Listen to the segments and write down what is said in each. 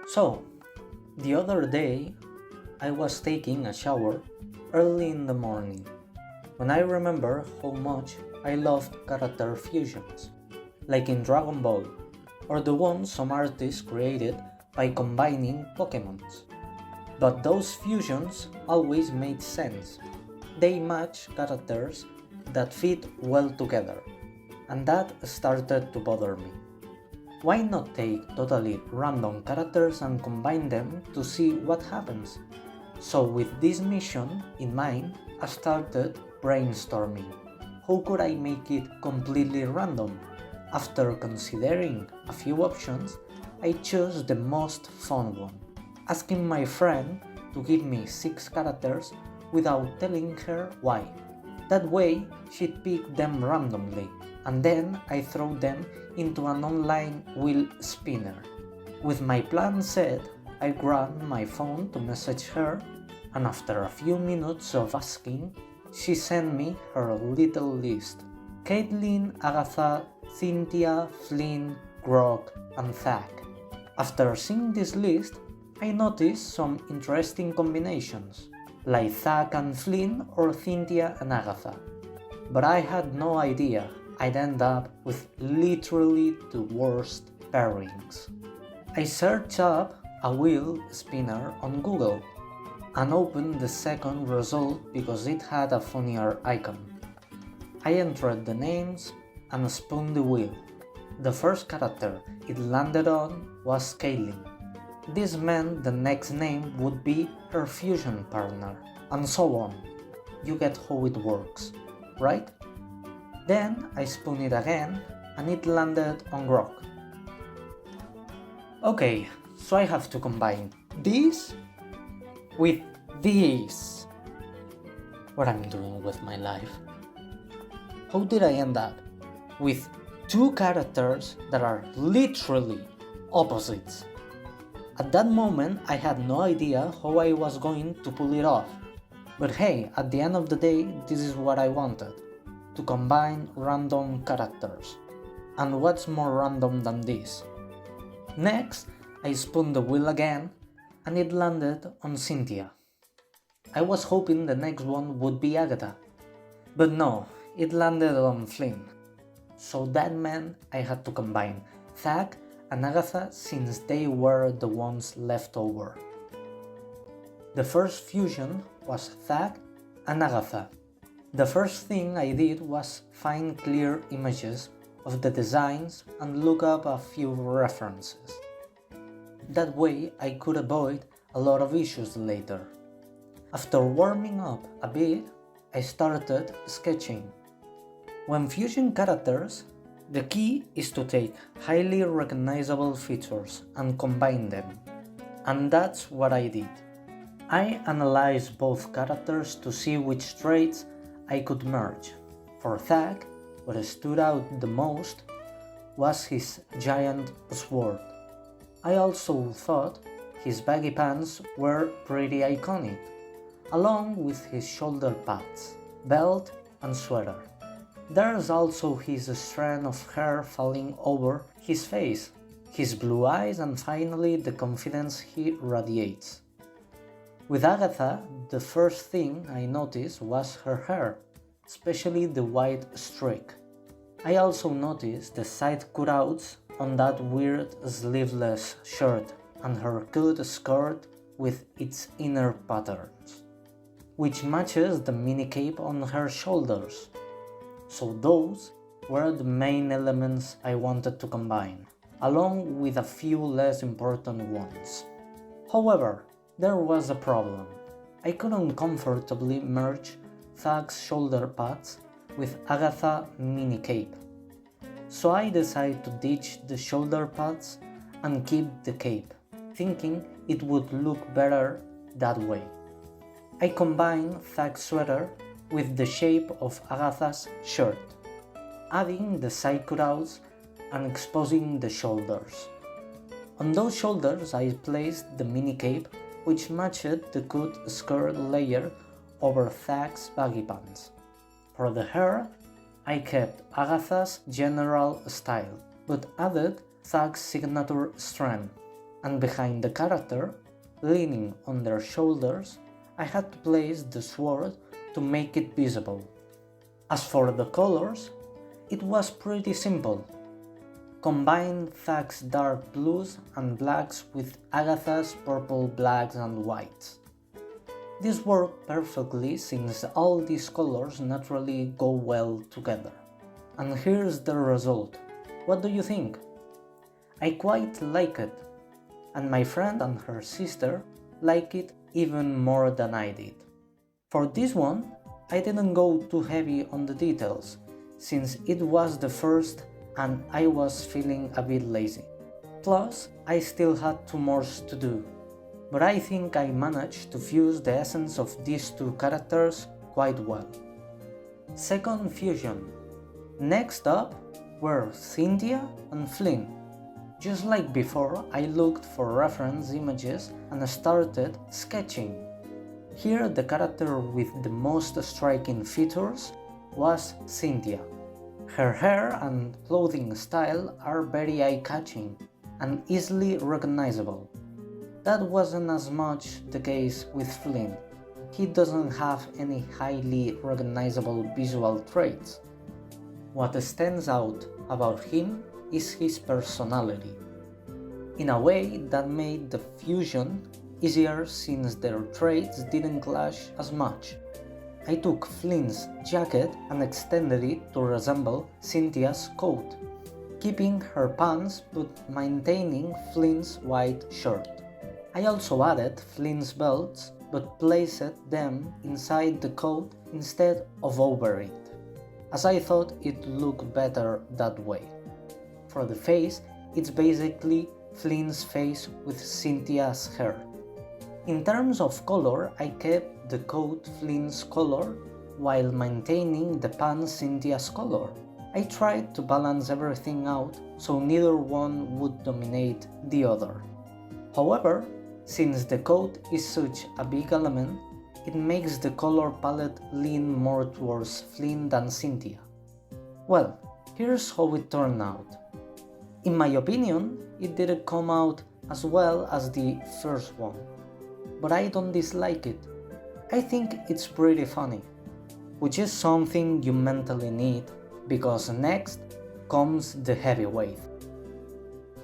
So, the other day, I was taking a shower early in the morning when I remember how much I loved character fusions, like in Dragon Ball, or the ones some artists created by combining Pokémons. But those fusions always made sense. They match characters that fit well together, and that started to bother me. Why not take totally random characters and combine them to see what happens? So with this mission in mind, I started brainstorming. How could I make it completely random? After considering a few options, I chose the most fun one, asking my friend to give me 6 characters without telling her why. That way, she'd pick them randomly, and then I throw them into an online wheel spinner. With my plan set, I grabbed my phone to message her, and after a few minutes of asking, she sent me her little list. Caitlyn, Agatha, Cynthia, Flynn, Grog, and Zack. After seeing this list, I noticed some interesting combinations, like Zack and Flynn or Cynthia and Agatha. But I had no idea I'd end up with literally the worst pairings. I searched up a wheel spinner on Google and opened the second result because it had a funnier icon. I entered the names and spun the wheel. The first character it landed on was Caitlyn. This meant the next name would be her fusion partner, and so on. You get how it works, right? Then I spun it again and it landed on Grog. Okay, so I have to combine this with this. What I'm doing with my life. How did I end up with 2 characters that are literally opposites? At that moment, I had no idea how I was going to pull it off. But hey, at the end of the day, this is what I wanted. To combine random characters. And what's more random than this? Next, I spun the wheel again, and it landed on Cynthia. I was hoping the next one would be Agatha. But no, it landed on Flynn. So that meant I had to combine Zack and Agatha since they were the ones left over. The first fusion was Zack and Agatha. The first thing I did was find clear images of the designs and look up a few references. That way I could avoid a lot of issues later. After warming up a bit, I started sketching. When fusing characters, the key is to take highly recognizable features and combine them. And that's what I did. I analyzed both characters to see which traits I could merge. For Zack, what stood out the most was his giant sword. I also thought his baggy pants were pretty iconic, along with his shoulder pads, belt and sweater. There's also his strand of hair falling over his face, his blue eyes, and finally the confidence he radiates. With Agatha, the first thing I noticed was her hair, especially the white streak. I also noticed the side cutouts on that weird sleeveless shirt and her cut skirt with its inner patterns, which matches the mini cape on her shoulders. So those were the main elements I wanted to combine, along with a few less important ones. However, there was a problem. I couldn't comfortably merge Zack's shoulder pads with Agatha's mini cape. So I decided to ditch the shoulder pads and keep the cape, thinking it would look better that way. I combined Zack's sweater with the shape of Agatha's shirt, adding the side cutouts and exposing the shoulders. On those shoulders I placed the mini cape, which matched the cut skirt layer over Zack's baggy pants. For the hair, I kept Agatha's general style, but added Zack's signature strand, and behind the character, leaning on their shoulders, I had to place the sword to make it visible. As for the colors, it was pretty simple. Combine Zack's dark blues and blacks with Agatha's purple blacks and whites. This worked perfectly since all these colors naturally go well together. And here's the result. What do you think? I quite like it, and my friend and her sister like it even more than I did. For this one, I didn't go too heavy on the details, since it was the first and I was feeling a bit lazy. Plus, I still had 2 more to do, but I think I managed to fuse the essence of these 2 characters quite well. Second fusion. Next up were Cynthia and Flynn. Just like before, I looked for reference images and started sketching. Here the character with the most striking features was Cynthia. Her hair and clothing style are very eye-catching and easily recognizable. That wasn't as much the case with Flynn. He doesn't have any highly recognizable visual traits. What stands out about him is his personality. In a way that made the fusion easier since their traits didn't clash as much. I took Flynn's jacket and extended it to resemble Cynthia's coat, keeping her pants but maintaining Flynn's white shirt. I also added Flynn's belts but placed them inside the coat instead of over it, as I thought it looked better that way. For the face, it's basically Flynn's face with Cynthia's hair. In terms of color, I kept the coat Flynn's color while maintaining the pants Cynthia's color. I tried to balance everything out so neither one would dominate the other. However, since the coat is such a big element, it makes the color palette lean more towards Flynn than Cynthia. Well, here's how it turned out. In my opinion, it didn't come out as well as the first one, but I don't dislike it. I think it's pretty funny, which is something you mentally need, because next comes the heavyweight.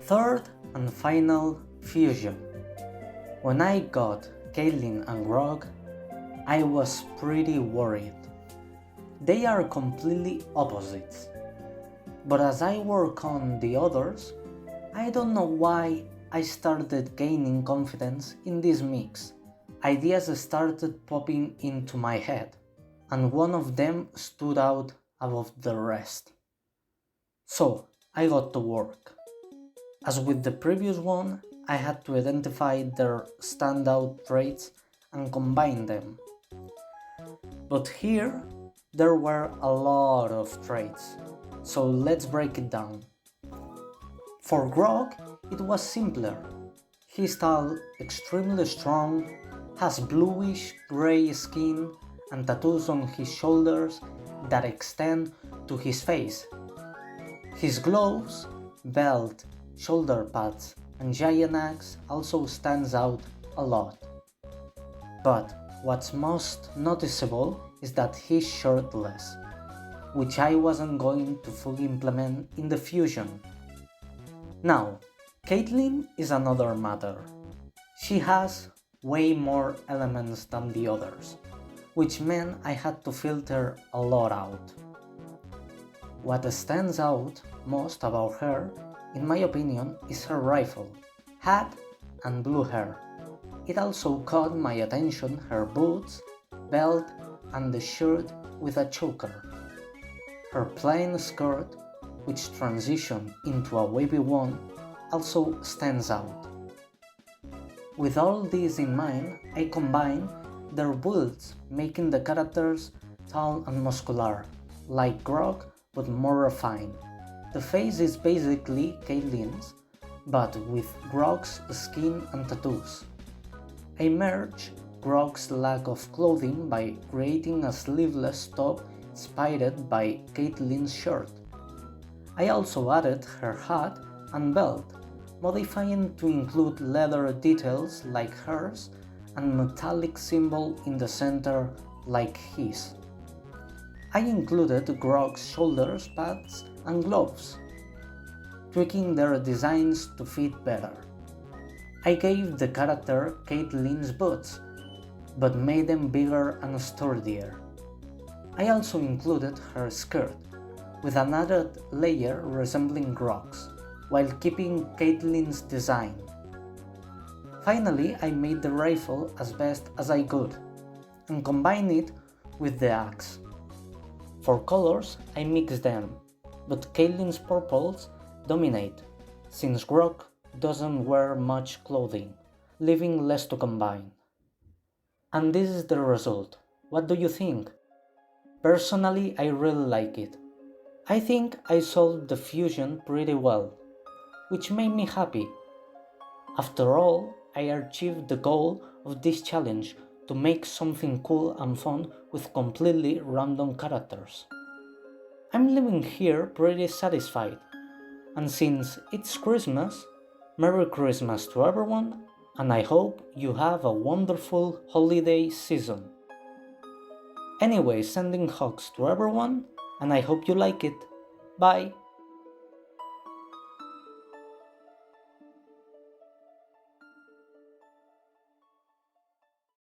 Third and final fusion. When I got Caitlyn and Grog, I was pretty worried. They are completely opposites. But as I work on the others, I don't know why I started gaining confidence in this mix. Ideas started popping into my head, and one of them stood out above the rest. So I got to work. As with the previous one, I had to identify their standout traits and combine them. But here, there were a lot of traits, so let's break it down. For Grog, it was simpler. He's tall, extremely strong, has bluish grey skin and tattoos on his shoulders that extend to his face. His gloves, belt, shoulder pads and giant axe also stands out a lot. But what's most noticeable is that he's shirtless, which I wasn't going to fully implement in the fusion. Now, Caitlyn is another matter. She has way more elements than the others, which meant I had to filter a lot out. What stands out most about her, in my opinion, is her rifle, hat and blue hair. It also caught my attention her boots, belt and the shirt with a choker. Her plain skirt, which transitioned into a wavy one, also stands out. With all this in mind, I combined their builds, making the characters tall and muscular, like Grog but more refined. The face is basically Caitlyn's, but with Grog's skin and tattoos. I merged Grog's lack of clothing by creating a sleeveless top inspired by Caitlyn's shirt. I also added her hat and belt, modifying to include leather details like hers and metallic symbol in the center like his. I included Grog's shoulder pads and gloves, tweaking their designs to fit better. I gave the character Caitlyn's boots, but made them bigger and sturdier. I also included her skirt, with an added layer resembling Grog's, while keeping Caitlyn's design. Finally, I made the rifle as best as I could, and combined it with the axe. For colors, I mixed them, but Caitlyn's purples dominate, since Grog doesn't wear much clothing, leaving less to combine. And this is the result. What do you think? Personally, I really like it. I think I solved the fusion pretty well, which made me happy. After all, I achieved the goal of this challenge to make something cool and fun with completely random characters. I'm leaving here pretty satisfied, and since it's Christmas, Merry Christmas to everyone, and I hope you have a wonderful holiday season. Anyway, sending hugs to everyone, and I hope you like it. Bye!